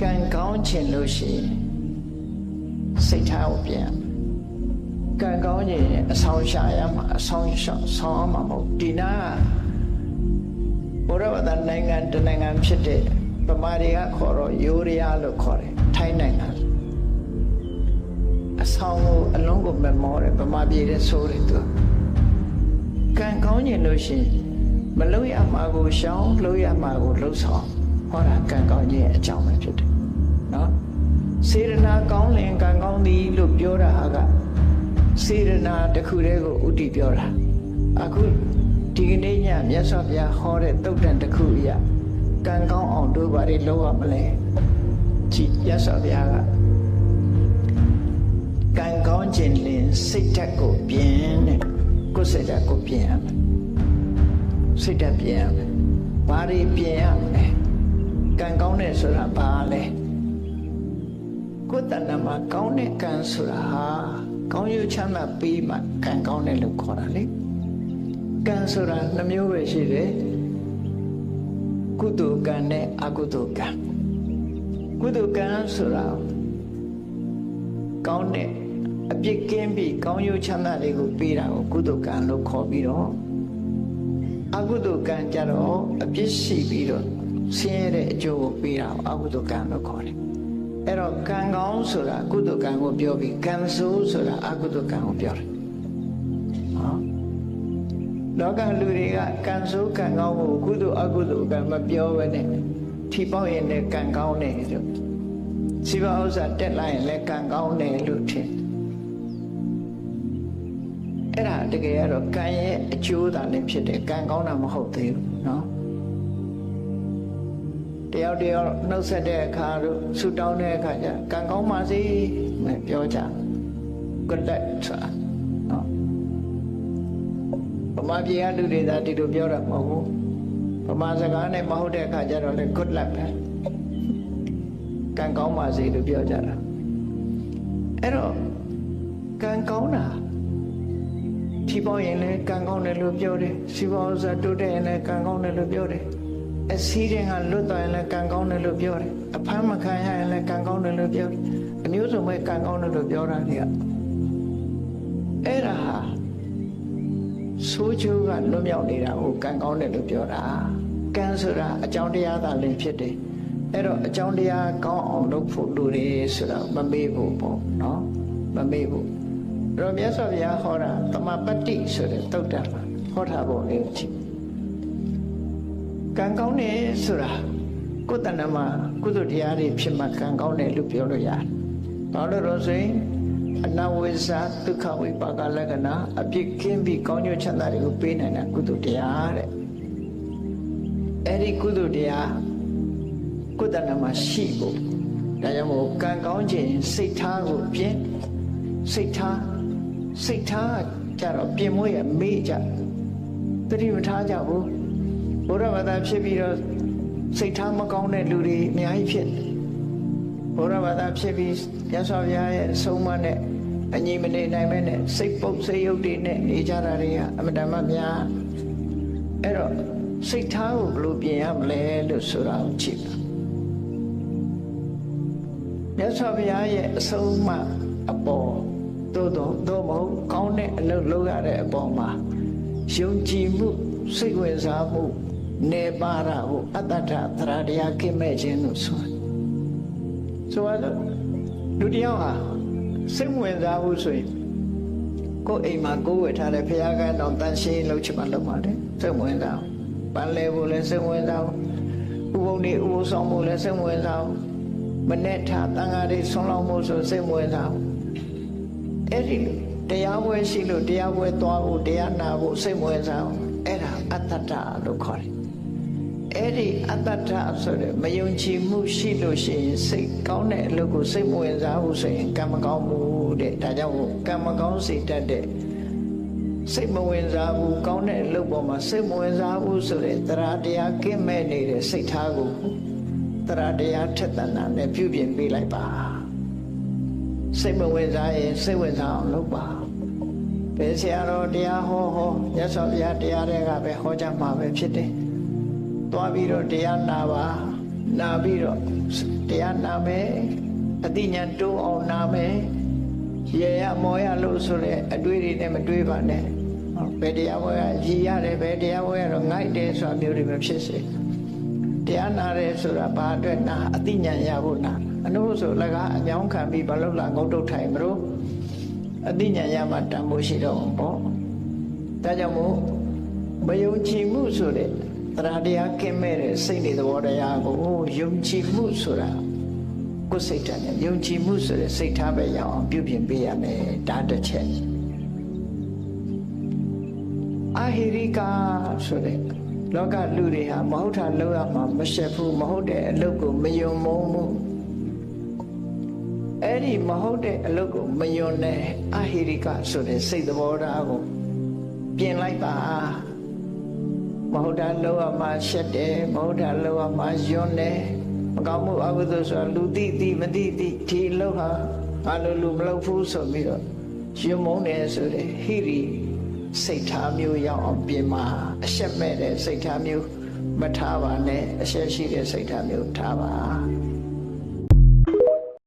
ကံကောင်းခြင်းလို့ရှိရင်စိတ်ထားကိုပြင်ကံကောင်းခြင်းအဆောင်ရှာရမှာအဆောင်ဆောင်ရမှာမဟုတ်ဒီနာဘုရားဘာသာနိုင်ငံတနိုင်ငံဖြစ်တဲ့ဗမာတွေကခေါ်တော့ယိုးရီးယားလို့ခေါ်တယ်ထိုင်းနိုင်ငံအဆောင်ကိုအလုံးကိုမမောတယ်ဗမာပြည်တဲ့ဆိုတယ်သူကံကောင်းခြင်းလို့ရှိရင်မလုံးရမှာကိုရှောင်းလုံးရမှာကိုလှုပ်ဆောင်ဟောတာကံကောင်းခြင်းအကြောင်းပဲဖြစ်တယ်နော်စေရနာကောင်းလင်ကံကောင်းသည်လို့ပြောတာဟာကစေရနာတစ်ခုတည်းကိုဥတည်ပြောတာအခုဒီကနေ့ညမြတ်စွာဘုရားဟောတဲ့သုတ်တန်တစ်ခုအရာကံကောင်းအောင်တို့ဘာတွေလုပ်ရမလဲကြည်မြတ်စွာဘုရားကကံကောင်းခြင်းလင်စိတ်ဓာတ်ကိုပြင်တဲ့ကိုယ်စိတ်ဓာတ်ကိုပြင်ရမယ်စိတ်ဓာတ်ပြင်ရမယ်ဘာတွေပြင်ရမလဲကံကောင်းတယ်ဆိုတာဘာလဲကိုယ်တဏ္ဍမှာကောင်းတဲ့ကံဆိုတာဟာကောင်းကျိုးချမ်းသာပေးမှကံကောင်းတယ်လို့ခေါ်တာလေကံဆိုတာနှမျိုးပဲရှိတယ်ကုသိုလ်ကံနဲ့အကုသိုလ်ကံကုသိုလ်ကံဆိုတာကောင်းတဲ့အပြစ်ကင်းပြီးကောင်းကျိုးချမ်းသာတွေကိုပေးတာကိုကုသိုလ်ကံလို့ခေါ်ပြီးတော့အကုသိုလ်ကံကြတော့အပြစ်ရှိပြီးတော့ဆင်းရဲတဲ့အကျိုးကိုပေးတာကိုအကုသိုလ်ကံလို့ခေါ်တယ်အဲ့တော့ကံကောင်းဆိုတာကုသိုလ်ကံကိုပြောပြီးကံဆိုးဆိုတာအကုသိုလ်ကံကိုပြောတယ်နော်လောကလူတွေကကံဆိုးကံကောင်းကိုကုသိုလ်အကုသိုလ်ကံမပြောဘဲနဲ့ထီပေါက်ရင်လည်းကံကောင်းတယ်လို့စီးပွားဥစ္စာတက်လာရင်လည်းကံကောင်းတယ်လို့ထင်အဲ့ဒါတကယ်ကတော့ကံရဲ့အကျိုးသာလည်းဖြစ်တယ်ကံကောင်းတာမဟုတ်သေးဘူးနော်တယောက်တယောက်နှုတ်ဆက်တဲ့အခါတို့ဆူတောင်းတဲ့အခါကျကံကောင်းပါစေပြောကြ good luck ဆိုတာနော်ဗမာပြည်ကလူတွေသာဒီလိုပြောတာမဟုတ်ဘူးဗမာစကားနဲ့မဟုတ်တဲ့အခါကျတော့လေ good luck ပဲကံကောင်းပါစေလို့ပြောကြတာအဲ့တော့ကံကောင်းတာထီပေါက်ရင်လည်းကံကောင်းတယ်လို့ပြောတယ်စီးပွားဥစ္စာတိုးတက်ရင်လည်းကံကောင်းတယ်လို့ပြောတယ်အစည်းတွေကလွတ်သွားရင်လည်းကံကောင်းတယ်လို့ပြောတယ်အဖမ်းမခံရရင်လည်းကံကောင်းတယ်လို့ပြောတယ်အမျိုးစုံပဲကံကောင်းတယ်လို့ပြောတာတွေကအဲ့ဒါဟာဆိုးကျိုးကလွတ်မြောက်နေတာကိုကံကောင်းတယ်လို့ပြောတာကံဆိုတာအကြောင်းတရားသာလည်းဖြစ်တယ်အဲ့တော့အကြောင်းတရားကောင်းအောင်လုပ်ဖို့လိုတယ်ဆိုတာမမေ့ဖို့ပေါ့နော်မမေ့ဖို့တော့မြတ်စွာဘုရားဟောတာသမပတ္တိဆိုတဲ့သုတ်တံမှာဟောထားဖို့လေးကြည့်ကံကောင်းတယ်ဆိုတာကိုယ်တဏ္ဍမှာကုသိုလ်တရားတွေဖြစ်မှကံကောင်းတယ်လို့ပြောလို့ရတယ်။ဘာလို့လို့ဆိုရင်အနဝိဇ္ဇာဒုက္ခဝိပါကလက္ခဏာအပြစ်ကင်းပြီးကောင်းကျိုးချမ်းသာတွေကိုပေးနိုင်တာကုသိုလ်တရားတဲ့။အဲ့ဒီကုသိုလ်တရားကိုယ်တဏ္ဍမှာရှိဖို့ဒါကြောင့်မို့ကံကောင်းခြင်းစိတ်ထားကိုပြင်စိတ်ထားကြတော့ပြင်မွေးရမေ့ကြတတိမထားကြဘူးဘုရားဘာသာဖြစ်ပြီးတော့စိတ်ထားမကောင်းတဲ့လူတွေအများကြီးဖြစ်ဘုရားဘာသာဖြစ်ပြီးရသော်ဘုရားရဲ့အဆုံးအမနဲ့အညီမနေနိုင်မဲ့နဲ့စိတ်ပုတ်စိတ်ယုတ်တွေနဲ့နေကြတာတွေကအမတန်မှများအဲ့တော့စိတ်ထားကိုဘယ်လိုပြင်ရမလဲလို့ဆိုတာကိုကြည့်ပါရသော်ဘုရားရဲ့အဆုံးအမအပေါ်သို့မဟုတ်ကောင်းတဲ့အလုပ်လုပ်ရတဲ့အပေါ်မှာယုံကြည်မှုစိတ်ဝင်စားမှုနေပါရဟုအတ္တထသရတရားကိမဲ့ခြင်းလို့ဆိုတော့လူတယောက်ဟာစိတ်ဝင်စားမှုဆိုရင်ကိုယ်အိမ်မှာကိုယ်ဝယ်ထားတဲ့ဘုရားကတော်တန်ရှင်းလုပ်ချင်မှလုပ်ပါတယ်စိတ်ဝင်စားပန်းလဲဖို့လည်းစိတ်ဝင်စားဥပုံတွေဥပုံဆောင်ဖို့လည်းစိတ်ဝင်စားမနဲ့ထားတန်ဃာတွေဆွမ်းလောင်းဖို့ဆိုစိတ်ဝင်စားအဲ့ဒီတရားပွဲရှိလို့တရားပွဲသွားဖို့တရားနာဖို့စိတ်ဝင်စားအဲ့ဒါအတ္တတလို့ခေါ်တယ်အဲ့ဒီအတ္တတဆိုတဲ့မယုံကြည်မှုရှိလို့ရှိရင်စိတ်ကောင်းတဲ့အလုပ်ကိုစိတ်မဝင်စားဘူးဆိုရင်ကံမကောင်းဘူးတဲ့ဒါကြောင့်ကံမကောင်းစေတတ်တဲ့စိတ်မဝင်စားဘူးကောင်းတဲ့အလုပ်ပေါ်မှာစိတ်မဝင်စားဘူးဆိုတဲ့တရားတရားကင်းမဲ့နေတဲ့စိတ်ထားကိုတရားတရားထက်သန်တာနဲ့ပြုပြင်ပေးလိုက်ပါစိတ်မဝင်စားရင်စိတ်ဝင်စားအောင်လုပ်ပါဘယ်ဆရာတော်တရားဟောမြတ်စွာဘုရားတရားတွေကပဲဟောကြမှာပဲဖြစ်တယ်သွားပြီးတော့တရားနာပါ နာပြီးတော့တရားနာမယ်အတိညာတိုးအောင်နာမယ်ရေရမောရလို့ဆိုတဲ့အတွေ့တွေနဲ့မတွေးပါနဲ့ဘယ်တရားပွဲကရည်ရတယ်ဘယ်တရားပွဲကတော့ငိုက်တယ်ဆိုတာမျိုးတွေမဖြစ်စေတရားနာတယ်ဆိုတာဘာအတွက်နာအတိညာရဖို့နာအနုဆိုလကအညောင်းခံပြီးဘာလို့လာငုတ်တုတ်ထိုင်မလို့အတိညာရမှတန်ဖို့ရှိတော့ပေါ့ဒါကြောင့်မို့မယုံကြည်မှုဆိုတဲ့တရားတရားကင်းမဲ့တဲ့စိတ်တွေသဘောတရားကိုယုံကြည်မှုဆိုတာကိုယ်စိတ်ဓာတ်နဲ့ယုံကြည်မှုဆိုတဲ့စိတ်ထားပဲရအောင်ပြုပြင်ပေးရမယ်ဒါတစ်ချက်အာဟိရိကာဆိုတဲ့လောကလူတွေဟာမဟုတ်တာလုပ်ရမှာမရှက်ဘူးမဟုတ်တဲ့အလုပ်ကိုမယုံမုန်းဘူးအဲ့ဒီမဟုတ်တဲ့အလုပ်ကိုမယုံတဲ့အာဟိရိကာဆိုတဲ့စိတ်သဘောထားကိုပြင်လိုက်ပါမဟုတ်တာလုပ်ရမှာရှက်တယ်မဟုတ်တာလုပ်ရမှာယွန်းတယ်မကောင်းမှုအကုသိုလ်ဆိုတာလူသိသိမသိသိဒီအလုပ်ဟာဘာလို့လူမလုပ်ဘူးဆိုပြီးတော့ယွန်းမုန်းတယ်ဆိုတဲ့ဟိရိစိတ်ထားမျိုးရောက်အောင်ပြင်မှာအရှက်မဲ့တဲ့စိတ်ထားမျိုးမထားပါနဲ့အရှက်ရှိတဲ့စိတ်ထားမျိုးထားပါ